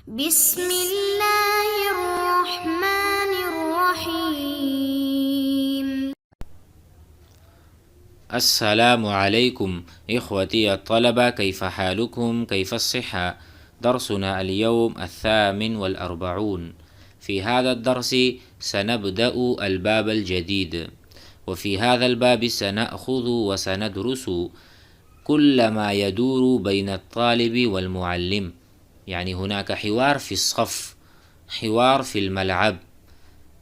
بسم اللہ الرحمن الرحیم. السلام عليكم إخوتي الطلبة، كيف حالكم؟ كيف الصحة؟ درسنا اليوم 48. في هذا الدرس سنبدأ الباب الجديد، وفي هذا الباب سنأخذ وسندرس كل ما يدور بين الطالب والمعلم. يعني هناك حوار في الصف، حوار في الملعب،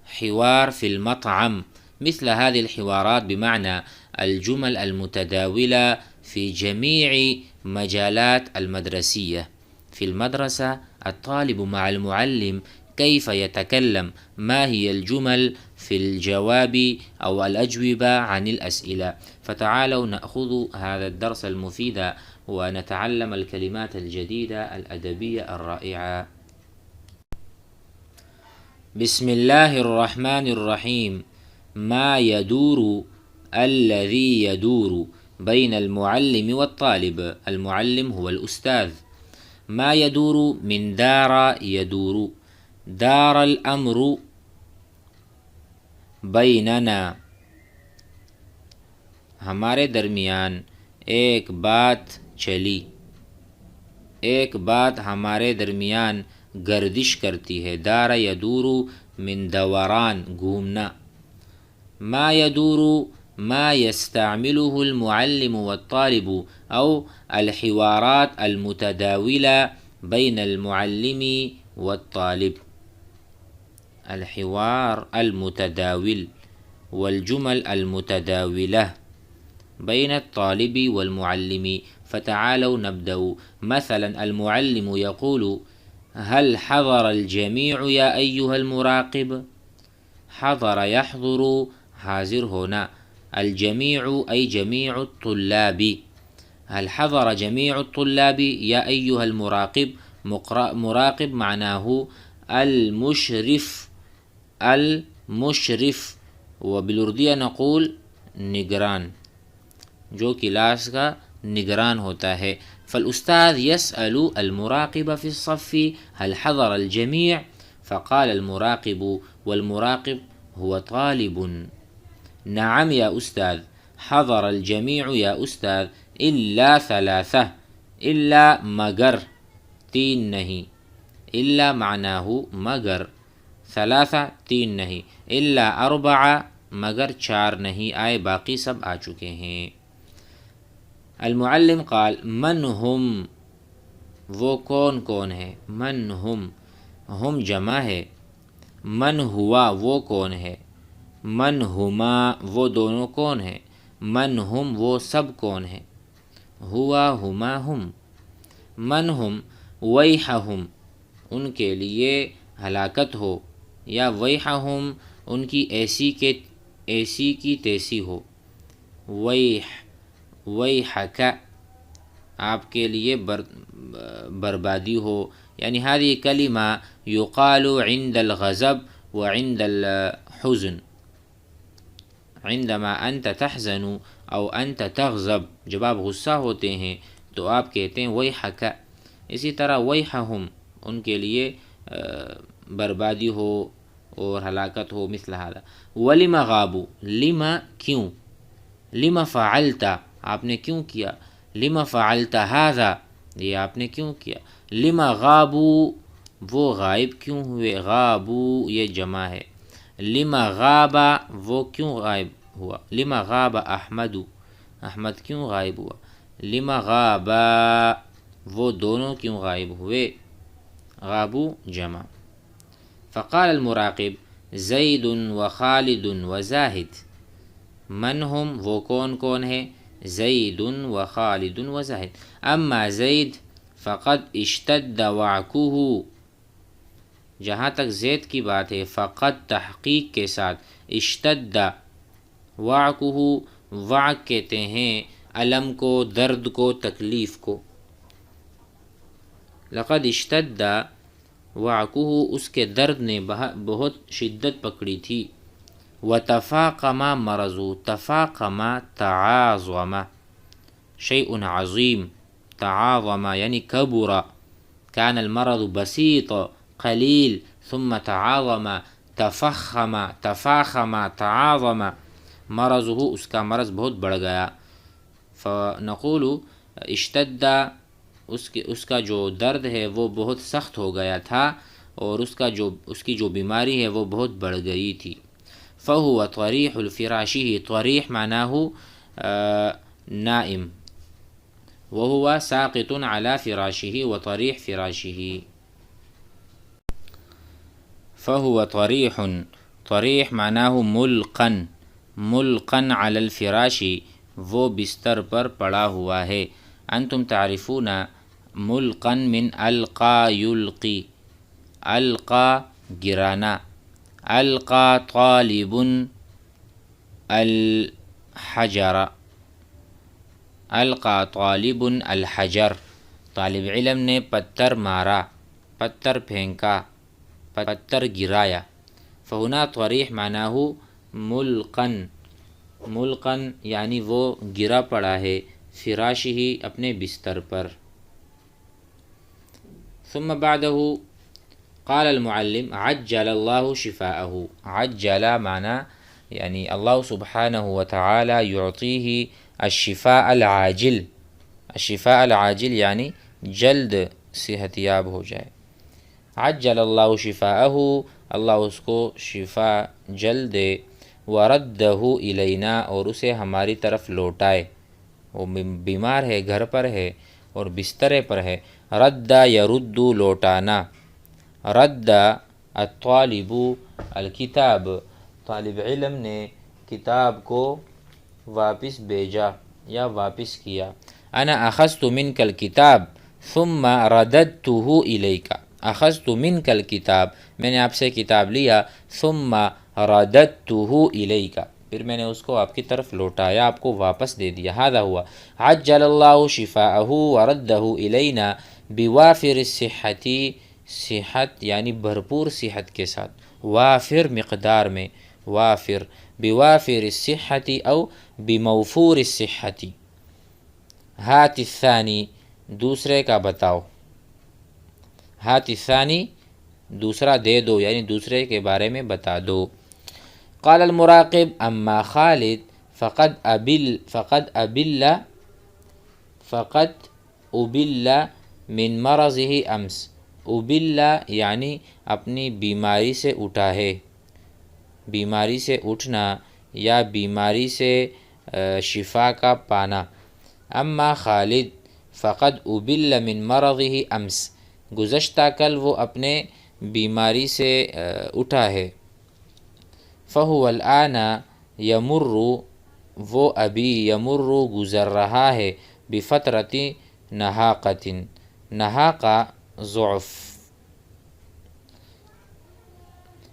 حوار في المطعم، مثل هذه الحوارات بمعنى الجمل المتداولة في جميع مجالات المدرسية. في المدرسة الطالب مع المعلم كيف يتكلم، ما هي الجمل في الجواب أو الأجوبة عن الأسئلة. فتعالوا نأخذ هذا الدرس المفيد ونتعلم الكلمات الجديدة الأدبية الرائعة. بسم الله الرحمن الرحيم. ما يدور، الذي يدور بين المعلم والطالب. المعلم هو الأستاذ. ما يدور من دار يدور، دار الأمر بيننا، ہمارے درمیان ایک بات چلی، ایک بات ہمارے درمیان گردش کرتی ہے. دار یدور من دوران، گھومنا. ما يدور ما يستعمله المعلم والطالب أو الحوارات المتداولة بين المعلم والطالب. الحوار المتداول والجمل المتداولة بين الطالب والمعلم. فتعالوا نبدأ. مثلا المعلم يقول: هل حضر الجميع يا أيها المراقب؟ حضر يحضر، حاضر ہونا. الجميع أي جميع الطلاب. هل حضر جميع الطلاب يا أيها المراقب؟ مراقب معناه المشرف، المشرف، وبالأردية نقول نگران، جو کلاس کا نگران ہوتا ہے. فالأستاذ يسأل المراقب في الصف: هل حضر الجميع؟ فقال المراقب، والمراقب هو طالب: نعم يا أستاذ، حضر الجميع يا أستاذ إلا 3. إلا مگر 3 نہیں، إلا معناه مگر، 3 3 نہیں، إلا 4 مگر 4 نہیں آئے، باقی سب آ چکے ہیں. المعلم قال: من ہم؟ وہ کون کون ہے. من ہم، ہم جمع ہے. من ہوا، وہ کون ہے. من ہما، وہ دونوں کون ہیں. من ہم، وہ سب کون ہیں. ہوا، ہما، ہم. من ہم ویحہم، ان کے لیے ہلاکت ہو، یا ویحہم ان کی ایسی کی تیسی ہو. ویح، ویحک آپ کے لیے بربادی ہو. یعنی هذه کلمہ یقال عند الغضب وعند الحزن. عندما انت تحزن او انت تغضب، جب آپ غصہ ہوتے ہیں تو آپ کہتے ہیں ویحک. اسی طرح ویحہم ان کے لیے بربادی ہو اور ہلاکت ہو. مثل هذا. ولم غابوا، لما کیوں. لما فعلت آپ نے کیوں کیا. لما فعلت هذا یہ آپ نے کیوں کیا. لما غابوا وہ غائب کیوں ہوئے. غابوا یہ جمع ہے. لما غاب وہ کیوں غائب ہوا. لما غاب احمد، احمد کیوں غائب ہوا. لما غابا وہ دونوں کیوں غائب ہوئے. غابوا جمع. فقال المراقب: زید وخالد وزاہد. من ہم وہ کون کون ہے. زید وخالد وزاہد. اما زید فقد اشتد وعکہ، جہاں تک زید کی بات ہے فقد تحقیق کے ساتھ، اشتد وعکہ، وعک کہتے ہیں الم کو، درد کو، تکلیف کو. لقد اشتد وعکہ اس کے درد نے بہت شدت پکڑی تھی. وتفاقم مرض، تفاقم تعاظم شیء عظیم، تعاظم یعنی کبر، كان المرض بسيط قليل ثم تعاظم تفاخم تعاظم مرضه، اس کا مرض بہت بڑھ گیا. فنقول اشتد، اس کا جو درد ہے وہ بہت سخت ہو گیا تھا، اور اس کی جو بیماری ہے وہ بہت بڑھ گئی تھی. فهو طریح الفراشی، طریح معناه نائم، وهو ساقط على فراشه وطريح فراشه. فهو طریح، طریح معناه ملقا على الفراش، وہ بستر پر پڑا ہوا ہے. انتم تعرفون ملقا من القا یلقی، القا گرانا. القا طالب الحجر، القا طالب الحجر، طالب علم نے پتھر مارا، پتھر پھینکا، پتھر گرایا. فہنا طریح معناه ملقن یعنی وہ گرا پڑا ہے، فراشہ اپنے بستر پر. ثم بعده قال المعلم عجل اللہ شفاءه. عجل معنی یعنی اللہ سبحانہ وتعالی یعطیہ الشفاء العاجل، الشفاء العاجل یعنی جلد صحت یاب ہو جائے. عجل اللہ شفاءه، اللہ اس کو شفا جلد دے. وردہ الینا، اور اسے ہماری طرف لوٹائے. وہ بیمار ہے، گھر پر ہے اور بسترے پر ہے. رد یرد لوٹانا. رد الطالب الکتاب، طالب علم نے کتاب کو واپس بھیجا یا واپس کیا. انا اخذت منک الکتاب ثم رددته الیک. اخذت منک الکتاب، میں نے آپ سے کتاب لیا. ثم رددته الیک، پھر میں نے اس کو آپ کی طرف لوٹایا، آپ کو واپس دے دیا. ھذا ہوا عجل اللہ شفاءه وردہ الینا بوافر الصحت، صحت یعنی بھرپور صحت کے ساتھ، وافر مقدار میں، وافر بوافر الصحت او بموفور الصحت. ہات الثانی، دوسرے کا بتاؤ. ہات الثانی، دوسرا دے دو یعنی دوسرے کے بارے میں بتا دو. قال المراقب اما خالد فقد ابل من مرضه امس. ابل یعنی اپنی بیماری سے اٹھا ہے، بیماری سے اٹھنا یا بیماری سے شفا کا پانا. اما خالد فقد ابل من مرضه امس، گزشتہ کل وہ اپنے بیماری سے اٹھا ہے. فہو الآن یمر، وہ ابھی یمر گزر رہا ہے. بفترۃ نہاقۃ، نہاقہ ضعف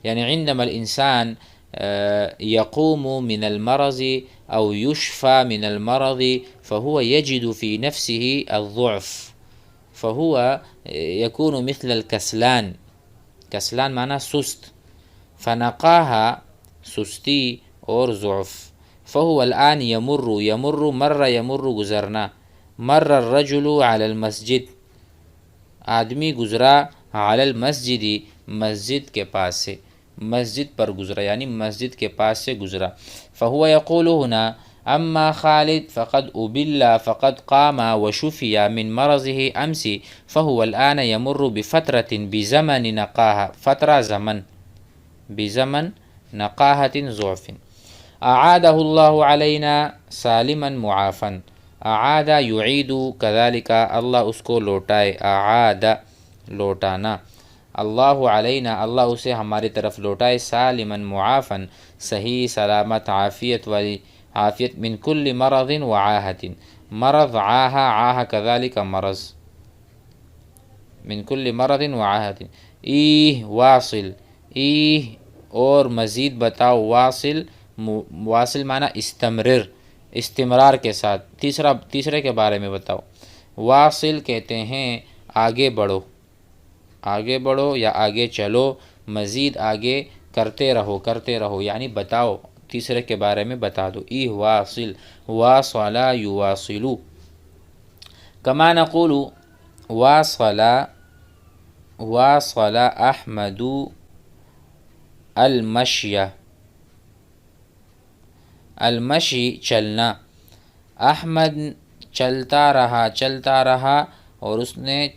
یعنی عندما الانسان يقوم من المرض او يشفى من المرض فهو يجد في نفسه الضعف، فهو يكون مثل الكسلان. کسلان معنی سست، فنقاها سستی اور ضعف. فهو الآن یمر، یمر مر یمر گزرنا. مر الرجل علی المسجد، آدمی گزرا علی المسجد مسجد کے پاس سے، مسجد پر گزرا یعنی مسجد کے پاس سے گزرا. فهو یقول هنا اما خالد فقد ابل فقد قام وشفي من مرضه امس فهو الآن يمر بفترة بزمن نقاها، فترة زمن بزمن نقاهة ضعف. اعاده الله علينا سالما معافا. اعاد یعید كذلك، اللہ اس کو لوٹائے. اعاد لوٹانا. اللہ علینا، اللہ اسے ہماری طرف لوٹائے. سالما معافا، صحیح سلامت عافیت والی، عافیت. من کل مرض وعاہت، مرض عاہا، عاہا كذلك مرض. من کل مرض وعاہت. ایہ واصل، ایہ اور مزید بتاؤ. واصل، واصل معنی استمرر، استمرار کے ساتھ. تیسرے کے بارے میں بتاؤ. واصل کہتے ہیں آگے بڑھو، آگے بڑھو یا آگے چلو، مزید آگے کرتے رہو، کرتے رہو یعنی بتاؤ، تیسرے کے بارے میں بتا دو. ایہ واصل، واصلا یواصلو. کما نقول واصلا واصل احمد المشی، المشی چلنا، احمد چلتا رہا اور اس نے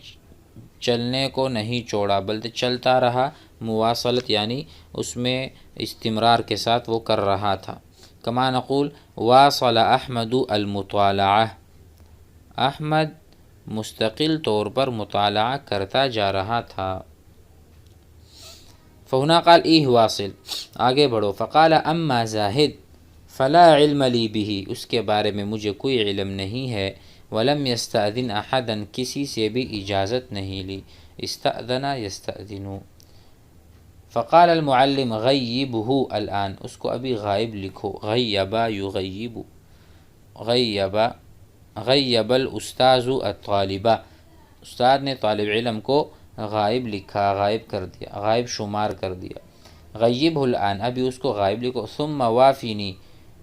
چلنے کو نہیں چھوڑا بلکہ چلتا رہا، مواصلت یعنی اس میں استمرار کے ساتھ وہ کر رہا تھا۔ کما نقول واصل احمد المطالعہ، احمد مستقل طور پر مطالعہ کرتا جا رہا تھا۔ فہنا قال ایہ واصل، آگے بڑھو، فقال اما زاہد فلا علم لی بہ، اس کے بارے میں مجھے کوئی علم نہیں ہے، ولم یستأذن احدا، کسی سے بھی اجازت نہیں لی، استأذن یستأذن۔ فقال المعلم غیبہ الآن، اس کو ابھی غائب لکھو، غیب یغیب، غیب الاستاذ الطالب، استاد نے طالب علم کو غائب لکھا، غائب کر دیا، غائب شمار کر دیا۔ غیبہ الآن، ابھی اس کو غائب لکھو، ثم وافنی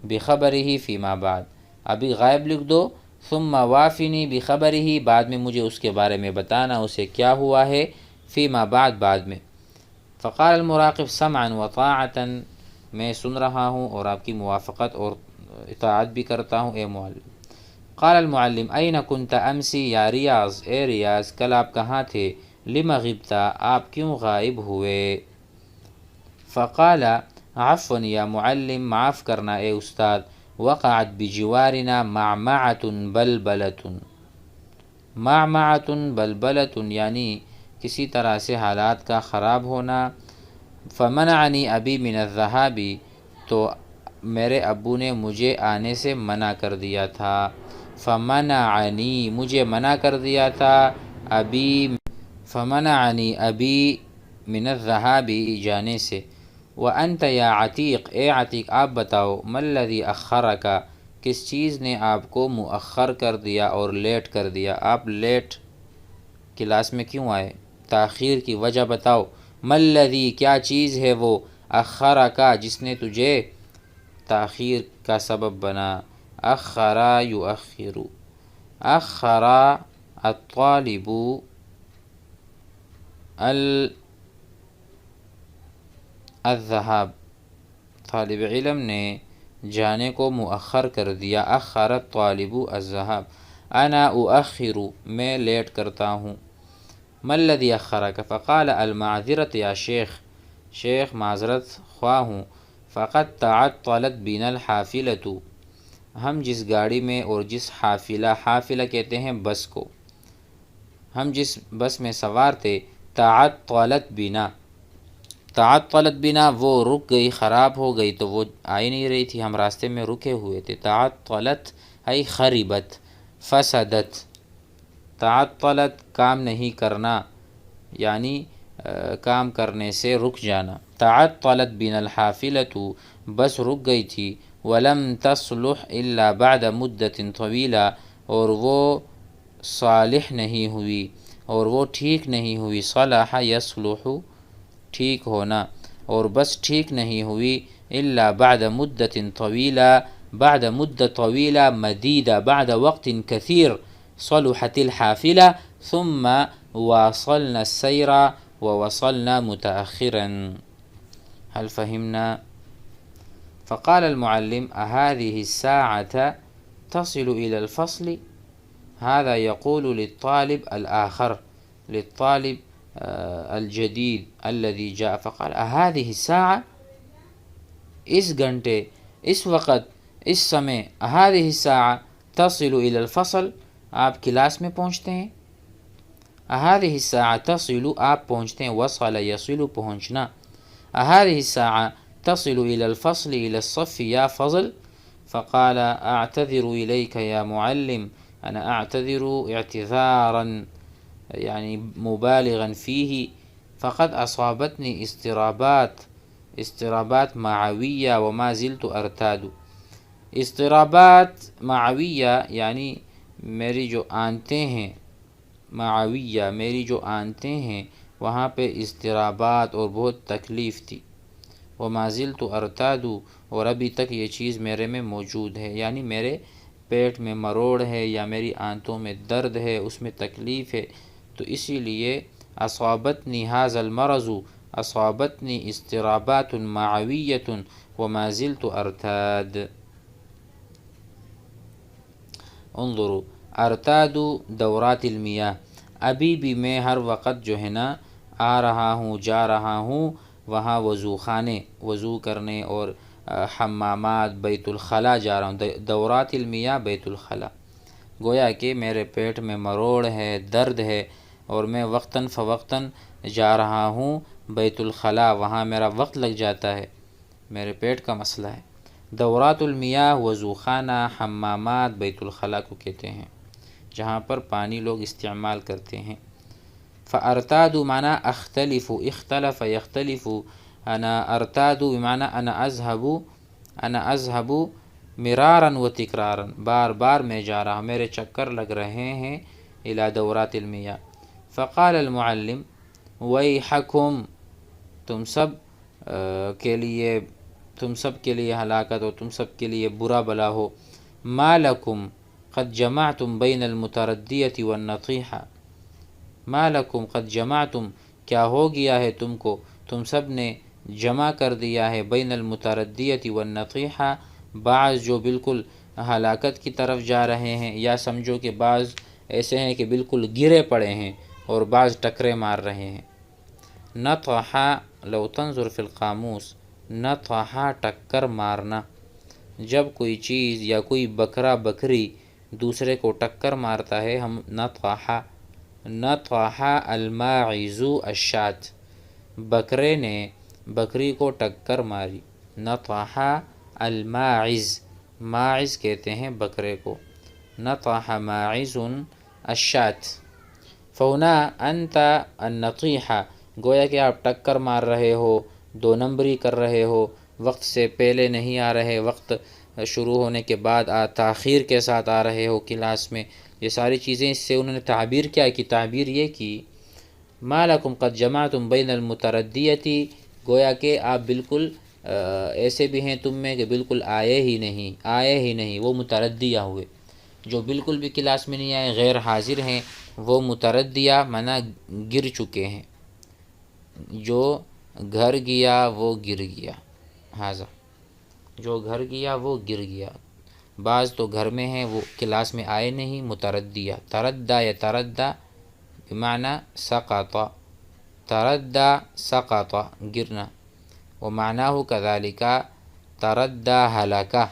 بخبرہ فیما بعد، ابھی غائب لکھ دو، ثم وافنی بخبرہ، بعد میں مجھے اس کے بارے میں بتانا اسے کیا ہوا ہے، فیما بعد، بعد میں۔ فقال المراقب سمعا وطاعتا، میں سن رہا ہوں اور آپ کی موافقت اور اطاعت بھی کرتا ہوں اے معلم۔ قال المعلم این کنت امسی یا ریاض، اے ریاض کل آپ کہاں تھے، لم غبت، آپ کیوں غائب ہوئے؟ فقال عفوا یا معلم، معاف کرنا اے استاد، وقعت بجوارنا معمعۃ بلبلۃ، معمعۃ بلبلۃ یعنی کسی طرح سے حالات کا خراب ہونا، فمنعنی ابی من الذهاب، تو میرے ابو نے مجھے آنے سے منع کر دیا تھا، فمنعنی مجھے منع کر دیا تھا، ابی فمنعنی ابی من الذهاب جانے سے۔ وانت یا عتیق، اے عتیق آپ بتاؤ، ما الذی اخرک، کس چیز نے آپ کو مؤخر کر دیا اور لیٹ کر دیا، آپ لیٹ کلاس میں کیوں آئے، تاخیر کی وجہ بتاؤ۔ ما الذی، کیا چیز ہے وہ، اخرک جس نے تجھے تاخیر کا سبب بنا، اخر یؤخر، اخر الطالب الذهاب، طالب علم نے جانے کو مؤخر کر دیا، اخر الطالب الذهاب، انا اؤخر، میں لیٹ کرتا ہوں۔ ما الذی اخرک، فقال المعذرۃ یا شیخ، شیخ معذرت خواہ ہوں، فقد تعطلت بنا الحافلۃ، ہم جس گاڑی میں اور جس حافلہ، حافلہ کہتے ہیں بس کو، ہم جس بس میں سوار تھے، تعطلت بنا، تعطلت بنا وہ رک گئی، خراب ہو گئی، تو وہ آئی نہیں رہی تھی، ہم راستے میں رکے ہوئے تھے۔ تعطلت ای خربت، فسدت، تعطلت کام نہیں کرنا یعنی کام کرنے سے رک جانا، تعطلت بنا الحافلۃ، بس رک گئی تھی، ولم تصلح الا بعد مدت طویلہ، اور وہ صالح نہیں ہوئی اور وہ ٹھیک نہیں ہوئی، صلح یصلح ٹھیک ہونا، اور بس ٹھیک نہیں ہوئی، الا بعد مدت طویلہ، بعد مدت طویلہ مدیدہ، بعد وقت کثیر، صلحت الحافلہ ثم واصلنا السیر ووصلنا متأخرا۔ هل فهمنا؟ فقال المعلم أهذه الساعة تصل إلى الفصل؟ هذا يقول للطالب الآخر، للطالب الجديد الذي جاء، فقال أهذه الساعة، اس گھنٹے، اس وقت، اس سمے، هذه الساعة تصل إلى الفصل، آپ کلاس میں پہنچتے ہیں، هذه الساعة تصل آپ پہنچتے ہیں، وصل يصل پہنچنا، هذه الساعة تصل إلى الفصل إلى الصف يا فضل، فقال أعتذر إليك يا معلم، أنا أعتذر اعتذارا يعني مبالغا فيه، فقد أصابتني اضطرابات معوية وما زلت أرتاد، اضطرابات معویہ یعنی میری جو آنتیں ہیں، معویہ میری جو آنتیں ہیں وہاں پہ اضطرابات اور بہت تکلیف تھی، وما زلت ارتاد، اور ابھی تک یہ چیز میرے میں موجود ہے، یعنی میرے پیٹ میں مروڑ ہے یا میری آنتوں میں درد ہے، اس میں تکلیف ہے، تو اسی لیے اصابتنی هذا المرض اصابتنی اضطرابات معویۃ وما زلت ارتاد. انظروا ارتاد دورات المیاہ، ابھی بھی میں ہر وقت جو ہے نا آ رہا ہوں جا رہا ہوں وہاں وضو خانے، وضو کرنے، اور حمامات بیت الخلاء جا رہا ہوں. دورات المیاہ بیت الخلاء، گویا کہ میرے پیٹ میں مروڑ ہے، درد ہے، اور میں وقتاً فوقتاً جا رہا ہوں بیت الخلاء، وہاں میرا وقت لگ جاتا ہے، میرے پیٹ کا مسئلہ ہے. دورات المیاہ وضو خانہ، حمامات بیت الخلاء کو کہتے ہیں، جہاں پر پانی لوگ استعمال کرتے ہیں. فارتاد معنی اختلف، اختلف یختلف، انا ارتاد بمعنی انا اذهب مرارا و تکرارا، بار بار میں جا رہا ہوں، میرے چکر لگ رہے ہیں الى دورات المیاہ. فقال المعلم ویحکم، تم سب کے لیے ہلاکت ہو، تم سب کے لیے برا بلا ہو. ما لکم قد جمعتم بین المتردیۃ والنطیحہ، ما لکم قد جمعتم، کیا ہو گیا ہے تم کو، تم سب نے جمع کر دیا ہے بین المتردیۃ والنطیحہ، بعض جو بالکل ہلاکت کی طرف جا رہے ہیں، یا سمجھو کہ بعض ایسے ہیں کہ بالکل گرے پڑے ہیں، اور بعض ٹکرے مار رہے ہیں. نطحہ لو تنظر فی القاموس، نطحہ ٹکر مارنا، جب کوئی چیز یا کوئی بکرا بکری دوسرے کو ٹکر مارتا ہے ہم نطحہ. نطحہ الماعز الشاة، بکرے نے بکری کو ٹکر ماری. نطحہ الماعز، ماعز کہتے ہیں بکرے کو. نطح ماعز الشاة. فہنا انت النطیحہ، گویا کہ آپ ٹکر مار رہے ہو، دو نمبری کر رہے ہو، وقت سے پہلے نہیں آ رہے، وقت شروع ہونے کے بعد تاخیر کے ساتھ آ رہے ہو کلاس میں. یہ ساری چیزیں، اس سے انہوں نے تعبیر کیا کی، تعبیر یہ کی ما لکم قد جمعتم بین المتردیۃ، گویا کہ آپ بالکل ایسے بھی ہیں تم میں کہ بالکل آئے ہی نہیں، وہ متردیہ ہوئے. جو بالکل بھی کلاس میں نہیں آئے، غیر حاضر ہیں، وہ متردیہ معنی گر چکے ہیں. جو گھر گیا وہ گر گیا، ہاذا جو گھر گیا وہ گر گیا. بعض تو گھر میں ہیں وہ کلاس میں آئے نہیں، متردیہ. تردہ یتردہ بمعنی سقط، تردہ سقط گرنا، ومعناه كذلك تردہ ہلاکہ،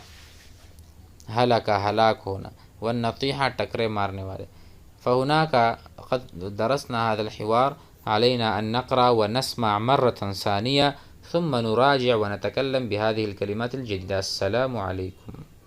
ہلاک ہونا، والنطیحہ ٹکرے مارنے والے. فهناك قد درسنا هذا الحوار، علينا أن نقرأ ونسمع مرة ثانية ثم نراجع ونتكلم بهذه الكلمات الجديدة. السلام عليكم.